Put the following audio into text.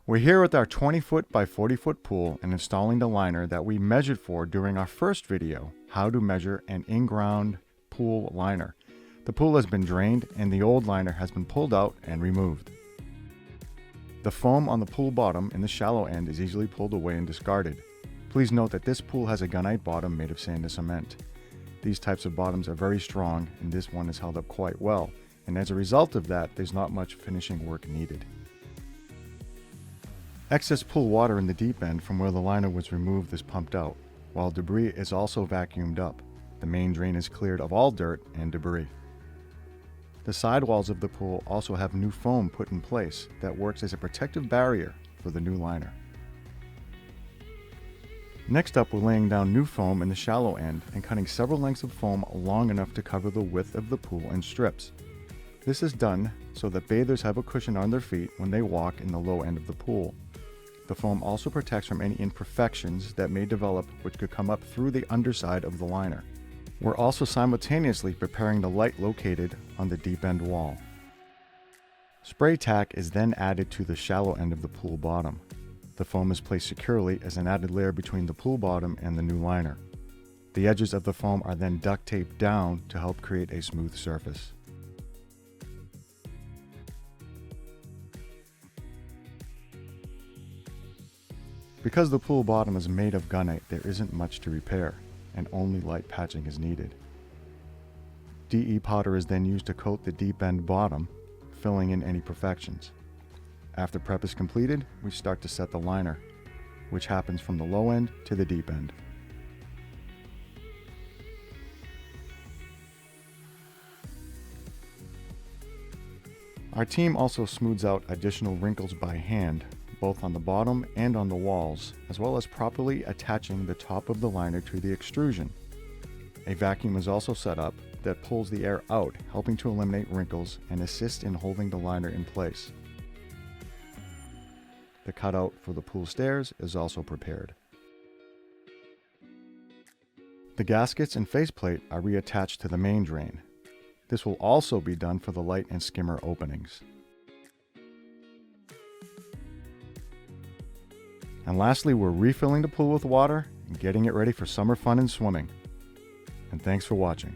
We're here with our 20-foot by 40-foot pool and installing the liner that we measured for during our first video, how to measure an in-ground pool liner. The pool has been drained and the old liner has been pulled out and removed. The foam on the pool bottom in the shallow end is easily pulled away and discarded. Please note that this pool has a gunite bottom made of sand and cement. These types of bottoms are very strong and this one is held up quite well, and as a result of that, there's not much finishing work needed. Excess pool water in the deep end from where the liner was removed is pumped out, while debris is also vacuumed up. The main drain is cleared of all dirt and debris. The sidewalls of the pool also have new foam put in place that works as a protective barrier for the new liner. Next up, we're laying down new foam in the shallow end and cutting several lengths of foam long enough to cover the width of the pool in strips. This is done so that bathers have a cushion on their feet when they walk in the low end of the pool. The foam also protects from any imperfections that may develop which could come up through the underside of the liner. We're also simultaneously preparing the light located on the deep end wall. Spray tack is then added to the shallow end of the pool bottom. The foam is placed securely as an added layer between the pool bottom and the new liner. The edges of the foam are then duct taped down to help create a smooth surface. Because the pool bottom is made of gunite, there isn't much to repair, and only light patching is needed. DE powder is then used to coat the deep end bottom, filling in any imperfections. After prep is completed, we start to set the liner, which happens from the low end to the deep end. Our team also smooths out additional wrinkles by hand, both on the bottom and on the walls, as well as properly attaching the top of the liner to the extrusion. A vacuum is also set up that pulls the air out, helping to eliminate wrinkles and assist in holding the liner in place. The cutout for the pool stairs is also prepared. The gaskets and faceplate are reattached to the main drain. This will also be done for the light and skimmer openings. And lastly, we're refilling the pool with water and getting it ready for summer fun and swimming. And thanks for watching.